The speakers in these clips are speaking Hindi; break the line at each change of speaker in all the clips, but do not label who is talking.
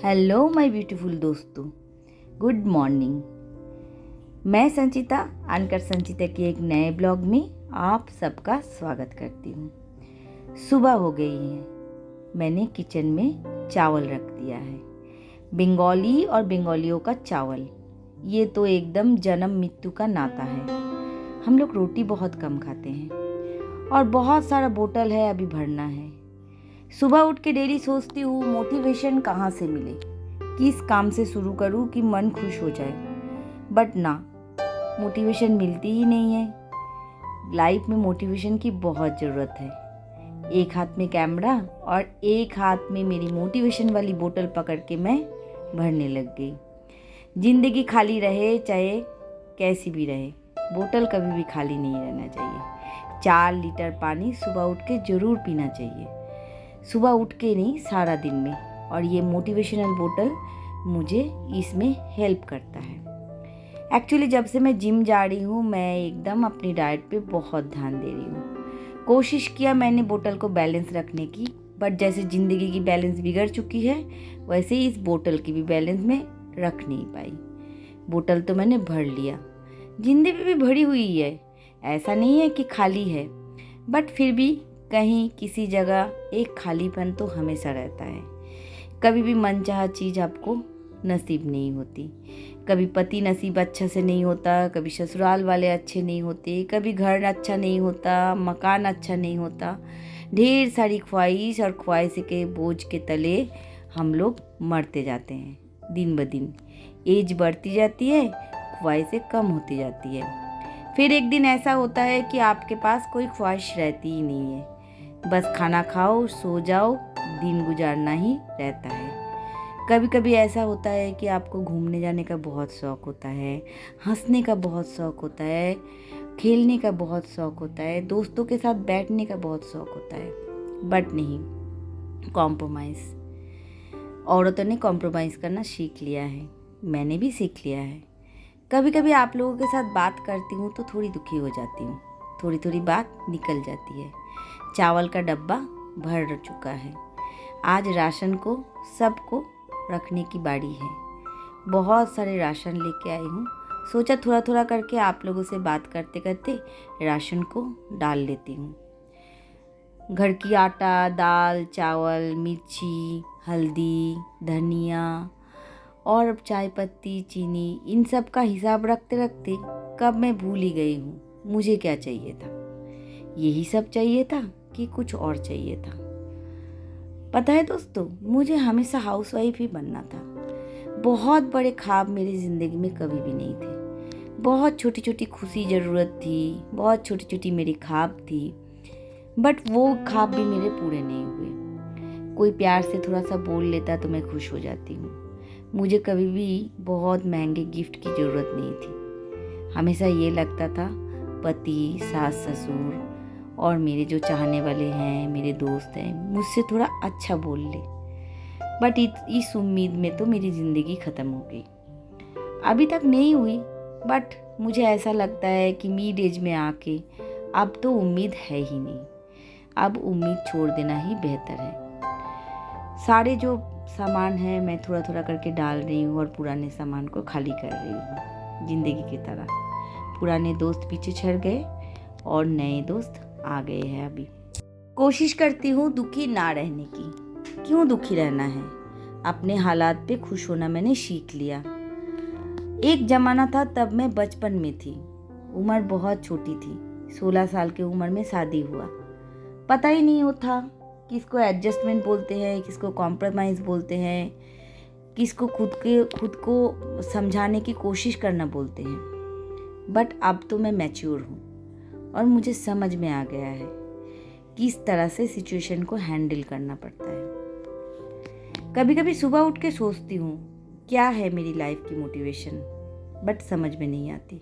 हेलो माय ब्यूटीफुल दोस्तों, गुड मॉर्निंग। मैं संचिता, अनकर संचिता के एक नए ब्लॉग में आप सबका स्वागत करती हूँ। सुबह हो गई है, मैंने किचन में चावल रख दिया है। बंगाली और बंगालियों का चावल, ये तो एकदम जन्म मृत्यु का नाता है। हम लोग रोटी बहुत कम खाते हैं और बहुत सारा बोतल है अभी भरना है। सुबह उठ के डेली सोचती हूँ मोटिवेशन कहाँ से मिले, किस काम से शुरू करूँ कि मन खुश हो जाए, बट ना, मोटिवेशन मिलती ही नहीं है। लाइफ में मोटिवेशन की बहुत ज़रूरत है। एक हाथ में कैमरा और एक हाथ में मेरी मोटिवेशन वाली बोतल पकड़ के मैं भरने लग गई। ज़िंदगी खाली रहे चाहे कैसी भी रहे, बोतल कभी भी खाली नहीं रहना चाहिए। 4 लीटर पानी सुबह उठ के ज़रूर पीना चाहिए, सुबह उठ के नहीं, सारा दिन में। और ये मोटिवेशनल बोतल मुझे इसमें हेल्प करता है। एक्चुअली जब से मैं जिम जा रही हूँ, मैं एकदम अपनी डाइट पे बहुत ध्यान दे रही हूँ। कोशिश किया मैंने बोतल को बैलेंस रखने की, बट जैसे ज़िंदगी की बैलेंस बिगड़ चुकी है, वैसे ही इस बोतल की भी बैलेंस में रख नहीं पाई। बोतल तो मैंने भर लिया, ज़िंदगी भी भरी हुई है, ऐसा नहीं है कि खाली है, बट फिर भी कहीं किसी जगह एक खालीपन तो हमेशा रहता है। कभी भी मनचाहा चीज़ आपको नसीब नहीं होती। कभी पति नसीब अच्छा से नहीं होता, कभी ससुराल वाले अच्छे नहीं होते, कभी घर अच्छा नहीं होता, मकान अच्छा नहीं होता। ढेर सारी ख्वाहिश और ख्वाहिश के बोझ के तले हम लोग मरते जाते हैं दिन ब दिन। एज बढ़ती जाती है, ख्वाहिशें कम होती जाती है। फिर एक दिन ऐसा होता है कि आपके पास कोई ख्वाहिश रहती ही नहीं है, बस खाना खाओ, सो जाओ, दिन गुजारना ही रहता है। कभी कभी ऐसा होता है कि आपको घूमने जाने का बहुत शौक़ होता है, हंसने का बहुत शौक़ होता है, खेलने का बहुत शौक़ होता है, दोस्तों के साथ बैठने का बहुत शौक़ होता है, बट नहीं, कॉम्प्रोमाइज़। औरतों ने कॉम्प्रोमाइज़ करना सीख लिया है, मैंने भी सीख लिया है। कभी कभी आप लोगों के साथ बात करती हूँ तो थोड़ी दुखी हो जाती हूँ, थोड़ी थोड़ी बात निकल जाती है। चावल का डब्बा भर चुका है, आज राशन को सबको रखने की बारी है। बहुत सारे राशन लेके आई हूँ, सोचा थोड़ा थोड़ा करके आप लोगों से बात करते करते राशन को डाल लेती हूँ। घर की आटा, दाल, चावल, मिर्ची, हल्दी, धनिया और चाय पत्ती, चीनी, इन सब का हिसाब रखते रखते कब मैं भूल ही गई हूँ मुझे क्या चाहिए था। यही सब चाहिए था कि कुछ और चाहिए था। पता है दोस्तों, मुझे हमेशा हाउसवाइफ ही बनना था। बहुत बड़े ख्वाब मेरी ज़िंदगी में कभी भी नहीं थे। बहुत छोटी छोटी खुशी ज़रूरत थी, बहुत छोटी छोटी मेरी ख्वाब थी, बट वो ख्वाब भी मेरे पूरे नहीं हुए। कोई प्यार से थोड़ा सा बोल लेता तो मैं खुश हो जाती हूँ। मुझे कभी भी बहुत महंगे गिफ्ट की ज़रूरत नहीं थी। हमेशा ये लगता था पति, सास, ससुर और मेरे जो चाहने वाले हैं, मेरे दोस्त हैं, मुझसे थोड़ा अच्छा बोल ले। बट इस उम्मीद में तो मेरी ज़िंदगी ख़त्म हो गई। अभी तक नहीं हुई, बट मुझे ऐसा लगता है कि मिड एज में आके अब तो उम्मीद है ही नहीं। अब उम्मीद छोड़ देना ही बेहतर है। सारे जो सामान है मैं थोड़ा थोड़ा करके डाल रही हूँ और पुराने सामान को खाली कर रही हूँ। ज़िंदगी की तरह पुराने दोस्त पीछे छड़ गए और नए दोस्त आ गए हैं। अभी कोशिश करती हूँ दुखी ना रहने की। क्यों दुखी रहना है, अपने हालात पे खुश होना मैंने सीख लिया। एक ज़माना था, तब मैं बचपन में थी, उम्र बहुत छोटी थी, 16 साल की उम्र में शादी हुआ। पता ही नहीं होता किसको एडजस्टमेंट बोलते हैं, किसको कॉम्प्रोमाइज़ बोलते हैं, किसको खुद को समझाने की कोशिश करना बोलते हैं। बट अब तो मैं मैच्योर हूँ और मुझे समझ में आ गया है किस तरह से सिचुएशन को हैंडल करना पड़ता है। कभी कभी सुबह उठ के सोचती हूँ क्या है मेरी लाइफ की मोटिवेशन, बट समझ में नहीं आती।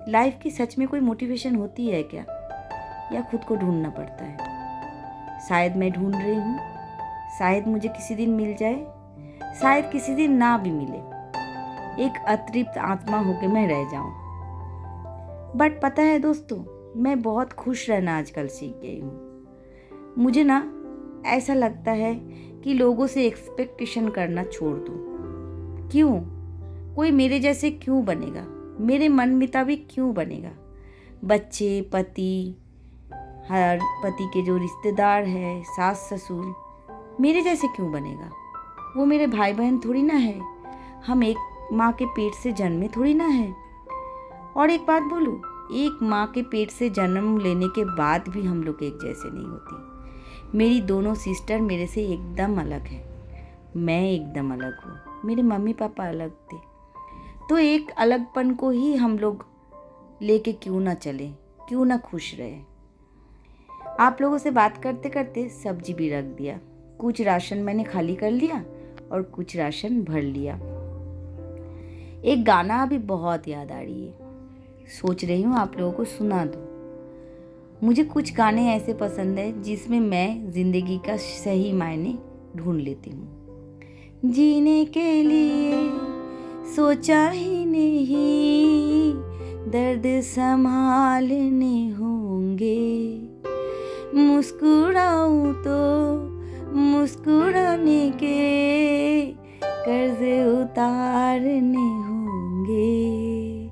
लाइफ की सच में कोई मोटिवेशन होती है क्या, या खुद को ढूंढना पड़ता है? शायद मैं ढूंढ रही हूँ, शायद मुझे किसी दिन मिल जाए, शायद किसी दिन ना भी मिले, एक अतृप्त आत्मा होके मैं रह जाऊँ। बट पता है दोस्तों, मैं बहुत खुश रहना आजकल सीख गई हूँ। मुझे ना ऐसा लगता है कि लोगों से एक्सपेक्टेशन करना छोड़ दूँ। क्यों? कोई मेरे जैसे क्यों बनेगा? मेरे मन मुताबिक क्यों बनेगा? बच्चे, पति, हर पति के जो रिश्तेदार हैं, सास ससुर, मेरे जैसे क्यों बनेगा? वो मेरे भाई बहन थोड़ी ना है। हम एक माँ के पेट से जन्मे थोड़ी ना है। और एक बात बोलूँ, एक माँ के पेट से जन्म लेने के बाद भी हम लोग एक जैसे नहीं होती। मेरी दोनों सिस्टर मेरे से एकदम अलग है, मैं एकदम अलग हूँ, मेरे मम्मी पापा अलग थे। तो एक अलगपन को ही हम लोग लेके क्यों ना चलें, क्यों ना खुश रहे। आप लोगों से बात करते करते सब्जी भी रख दिया। कुछ राशन मैंने खाली कर लिया और कुछ राशन भर लिया। एक गाना अभी बहुत याद आ रही है, सोच रही हूँ आप लोगों को सुना दूँ। मुझे कुछ गाने ऐसे पसंद है जिसमें मैं जिंदगी का सही मायने ढूंढ लेती हूँ। जीने के लिए सोचा ही नहीं, दर्द संभालने होंगे। मुस्कुराऊं तो मुस्कुराने के कर्ज उतारने होंगे।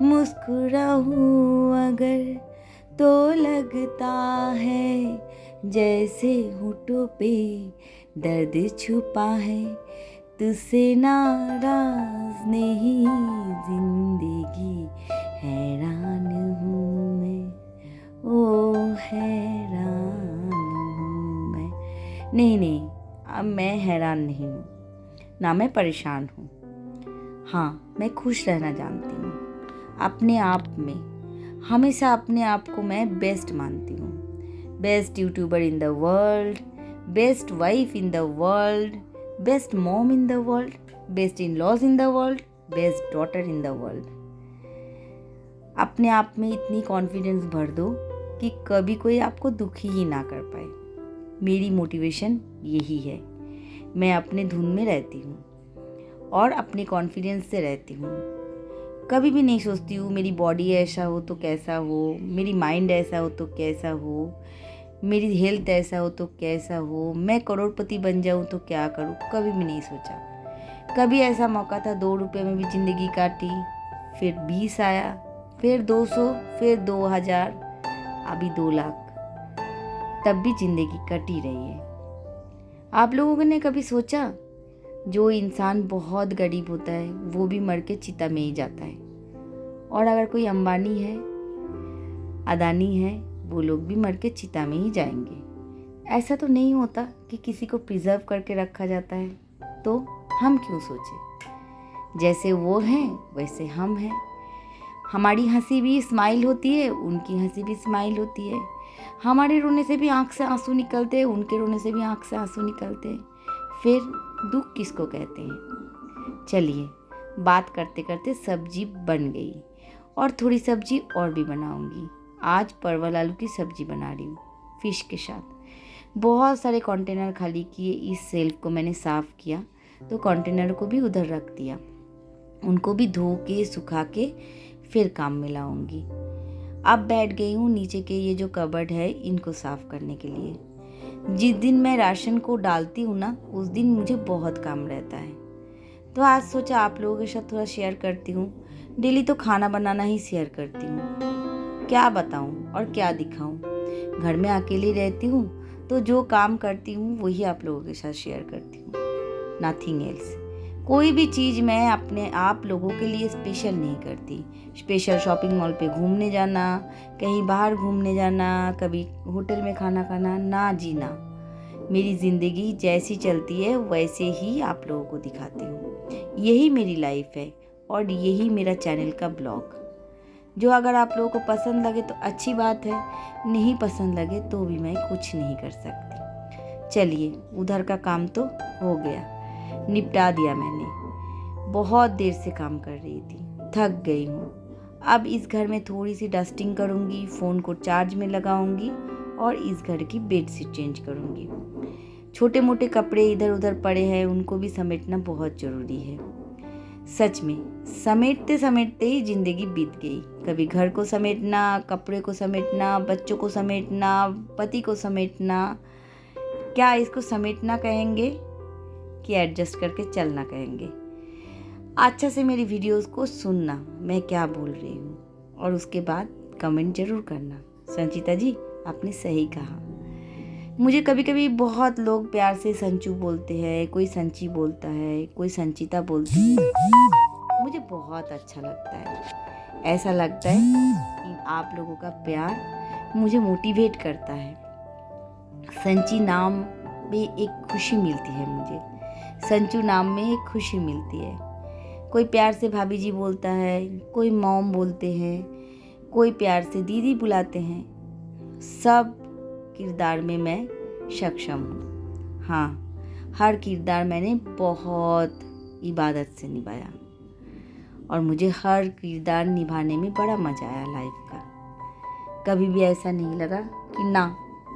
मुस्कुराऊं अगर तो लगता है जैसे होठों पे दर्द छुपा है। तुझसे नाराज नहीं, जिंदगी हैरान हूँ मैं, ओ हैरान हूँ मैं। नहीं, अब मैं हैरान नहीं हूँ, ना मैं परेशान हूँ। हाँ, मैं खुश रहना जानती हूँ अपने आप में। हमेशा अपने आप को मैं बेस्ट मानती हूँ। Best youtuber in the world, best wife in the world, best mom in the world, best in laws in the world, best daughter in the world. अपने आप में इतनी कॉन्फिडेंस भर दो कि कभी कोई आपको दुखी ही ना कर पाए। मेरी मोटिवेशन यही है। मैं अपने धुन में रहती हूँ और अपने कॉन्फिडेंस से रहती हूँ। कभी भी नहीं सोचती हूँ मेरी बॉडी ऐसा हो तो कैसा हो, मेरी माइंड ऐसा हो तो कैसा हो, मेरी हेल्थ ऐसा हो तो कैसा हो, मैं करोड़पति बन जाऊँ तो क्या करूँ। कभी भी नहीं सोचा। कभी ऐसा मौका था 2 रुपये में भी ज़िंदगी काटी, फिर 20 आया, फिर 200, फिर 2000, अभी 2 लाख, तब भी ज़िंदगी कटी रही है। आप लोगों ने कभी सोचा जो इंसान बहुत गरीब होता है वो भी मर के चिता में ही जाता है, और अगर कोई अंबानी है, अदानी है, वो लोग भी मर के चिता में ही जाएंगे। ऐसा तो नहीं होता कि किसी को प्रिजर्व करके रखा जाता है। तो हम क्यों सोचें? जैसे वो हैं वैसे हम हैं। हमारी हंसी भी स्माइल होती है, उनकी हंसी भी स्माइल होती है। हमारे रोने से भी आँख से आंसू निकलते हैं, उनके रोने से भी आँख से आंसू निकलते हैं। फिर दुख किसको कहते हैं? चलिए, बात करते करते सब्जी बन गई और थोड़ी सब्जी और भी बनाऊंगी। आज परवल आलू की सब्जी बना रही हूँ फिश के साथ। बहुत सारे कंटेनर खाली किए, इस सेल्फ को मैंने साफ़ किया तो कंटेनर को भी उधर रख दिया। उनको भी धो के सुखा के फिर काम में लाऊंगी। अब बैठ गई हूँ नीचे के ये जो कबर्ड है इनको साफ़ करने के लिए। जिस दिन मैं राशन को डालती हूँ ना, उस दिन मुझे बहुत काम रहता है। तो आज सोचा आप लोगों के साथ थोड़ा शेयर करती हूँ। डेली तो खाना बनाना ही शेयर करती हूँ, क्या बताऊँ और क्या दिखाऊँ। घर में अकेली रहती हूँ तो जो काम करती हूँ वही आप लोगों के साथ शेयर करती हूँ, नथिंग एल्स। कोई भी चीज़ मैं अपने आप लोगों के लिए स्पेशल नहीं करती। स्पेशल शॉपिंग मॉल पे घूमने जाना, कहीं बाहर घूमने जाना, कभी होटल में खाना खाना, ना जी ना। मेरी ज़िंदगी जैसी चलती है वैसे ही आप लोगों को दिखाती हूँ। यही मेरी लाइफ है और यही मेरा चैनल का ब्लॉग। जो अगर आप लोगों को पसंद लगे तो अच्छी बात है, नहीं पसंद लगे तो भी मैं कुछ नहीं कर सकती। चलिए, उधर का काम तो हो गया, निपटा दिया मैंने। बहुत देर से काम कर रही थी, थक गई हूँ। अब इस घर में थोड़ी सी डस्टिंग करूँगी, फ़ोन को चार्ज में लगाऊँगी और इस घर की बेडशीट चेंज करूँगी। छोटे मोटे कपड़े इधर उधर पड़े हैं, उनको भी समेटना बहुत ज़रूरी है। सच में समेटते समेटते ही ज़िंदगी बीत गई। कभी घर को समेटना, कपड़े को समेटना, बच्चों को समेटना, पति को समेटना, क्या इसको समेटना कहेंगे कि एडजस्ट करके चलना कहेंगे। अच्छा से मेरी वीडियोस को सुनना, मैं क्या बोल रही हूँ, और उसके बाद कमेंट जरूर करना। संचिता जी, आपने सही कहा। मुझे कभी कभी बहुत लोग प्यार से संचू बोलते हैं, कोई संची बोलता है, कोई संचिता बोलती है। मुझे बहुत अच्छा लगता है। ऐसा लगता है कि आप लोगों का प्यार मुझे मोटिवेट करता है। संची नाम में एक खुशी मिलती है मुझे, संचू नाम में एक खुशी मिलती है। कोई प्यार से भाभी जी बोलता है, कोई मॉम बोलते हैं, कोई प्यार से दीदी बुलाते हैं। सब किरदार में मैं सक्षम हूँ। हाँ, हर किरदार मैंने बहुत इबादत से निभाया और मुझे हर किरदार निभाने में बड़ा मज़ा आया लाइफ का। कभी भी ऐसा नहीं लगा कि ना,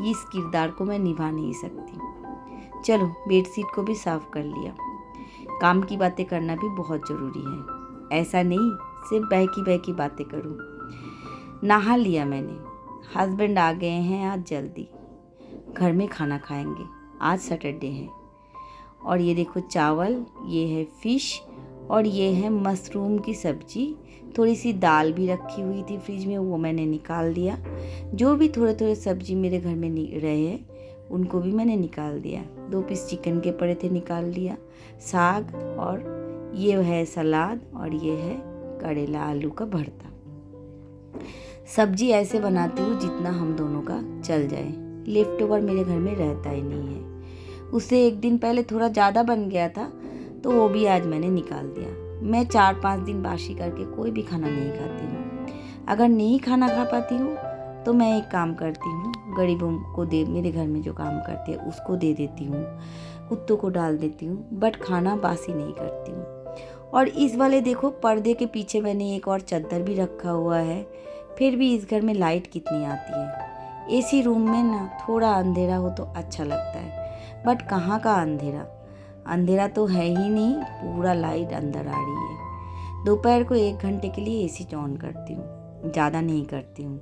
इस किरदार को मैं निभा नहीं सकती। चलो, बेडशीट को भी साफ कर लिया। काम की बातें करना भी बहुत ज़रूरी है। ऐसा नहीं सिर्फ बहकी बातें करूँ। नहा लिया मैंने। हस्बैंड आ गए हैं आज जल्दी। घर में खाना खाएंगे, आज सैटरडे है। और ये देखो चावल, ये है फिश और ये है मशरूम की सब्जी। थोड़ी सी दाल भी रखी हुई थी फ्रिज में, वो मैंने निकाल दिया। जो भी थोड़े थोड़े सब्जी मेरे घर में रहे हैं उनको भी मैंने निकाल दिया। 2 पीस चिकन के पड़े थे, निकाल लिया। साग, और ये है सलाद, और ये है करेला आलू का भरता। सब्जी ऐसे बनाती हूँ जितना हम दोनों का चल जाए। लेफ्ट ओवर मेरे घर में रहता ही नहीं है। उससे एक दिन पहले थोड़ा ज़्यादा बन गया था, तो वो भी आज मैंने निकाल दिया। मैं 4-5 दिन बासी करके कोई भी खाना नहीं खाती हूँ। अगर नहीं खाना खा पाती हूँ तो मैं एक काम करती हूँ, गरीबों को दे, मेरे घर में जो काम करते हैं उसको दे देती हूँ, कुत्तों को डाल देती हूँ, बट खाना बासी नहीं करती हूँ। और इस वाले देखो, पर्दे के पीछे मैंने एक और चादर भी रखा हुआ है। फिर भी इस घर में लाइट कितनी आती है। एसी रूम में ना थोड़ा अंधेरा हो तो अच्छा लगता है, बट कहाँ का अंधेरा, अंधेरा तो है ही नहीं, पूरा लाइट अंदर आ रही है। दोपहर को 1 घंटे के लिए एसी ऑन करती हूँ, ज़्यादा नहीं करती हूँ,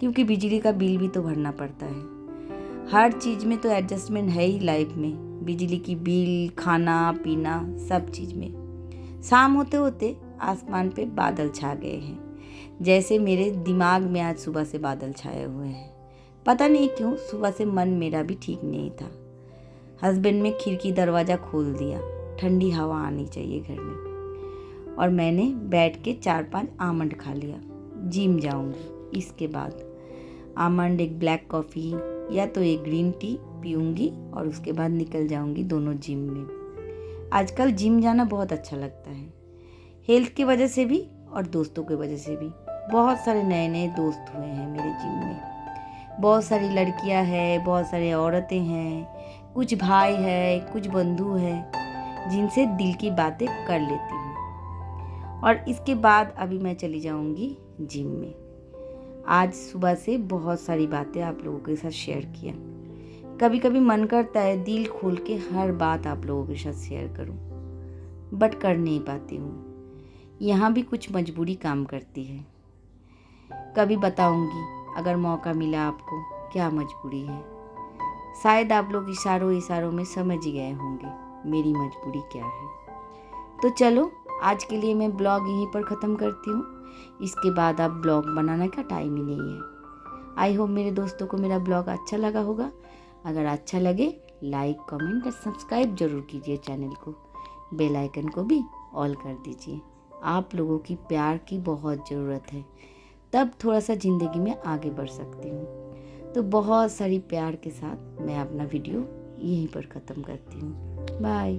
क्योंकि बिजली का बिल भी तो भरना पड़ता है। हर चीज़ में तो एडजस्टमेंट है ही लाइफ में, बिजली की बिल, खाना पीना, सब चीज़ में। शाम होते होते आसमान पे बादल छा गए हैं, जैसे मेरे दिमाग में आज सुबह से बादल छाए हुए हैं। पता नहीं क्यों सुबह से मन मेरा भी ठीक नहीं था। हस्बैंड ने खिड़की दरवाज़ा खोल दिया, ठंडी हवा आनी चाहिए घर में। और मैंने बैठ के 4-5 आमंड खा लिया। जिम जाऊंगी इसके बाद। आमंड, एक ब्लैक कॉफ़ी या तो एक ग्रीन टी पीऊँगी और उसके बाद निकल जाऊंगी दोनों जिम में। आजकल जिम जाना बहुत अच्छा लगता है, हेल्थ की वजह से भी और दोस्तों की वजह से भी। बहुत सारे नए नए दोस्त हुए हैं मेरे जिम में। बहुत सारी लड़कियां हैं, बहुत सारे औरतें हैं, कुछ भाई है, कुछ बंधु है, जिनसे दिल की बातें कर लेती हूँ। और इसके बाद अभी मैं चली जाऊँगी जिम में। आज सुबह से बहुत सारी बातें आप लोगों के साथ शेयर किया। कभी कभी मन करता है दिल खोल के हर बात आप लोगों के साथ शेयर करूँ, बट कर नहीं पाती हूँ। यहाँ भी कुछ मजबूरी काम करती है। कभी बताऊँगी अगर मौका मिला आपको, क्या मजबूरी है। शायद आप लोग इशारों में समझ ही गए होंगे मेरी मजबूरी क्या है। तो चलो, आज के लिए मैं ब्लॉग यहीं पर ख़त्म करती हूँ। इसके बाद अब ब्लॉग बनाने का टाइम ही नहीं है। आई होप मेरे दोस्तों को मेरा ब्लॉग अच्छा लगा होगा। अगर अच्छा लगे लाइक, कमेंट और सब्सक्राइब जरूर कीजिए चैनल को। बेल आइकन को भी ऑल कर दीजिए। आप लोगों की प्यार की बहुत ज़रूरत है, तब थोड़ा सा ज़िंदगी में आगे बढ़ सकती हूँ। तो बहुत सारी प्यार के साथ मैं अपना वीडियो यहीं पर ख़त्म करती हूँ। बाय।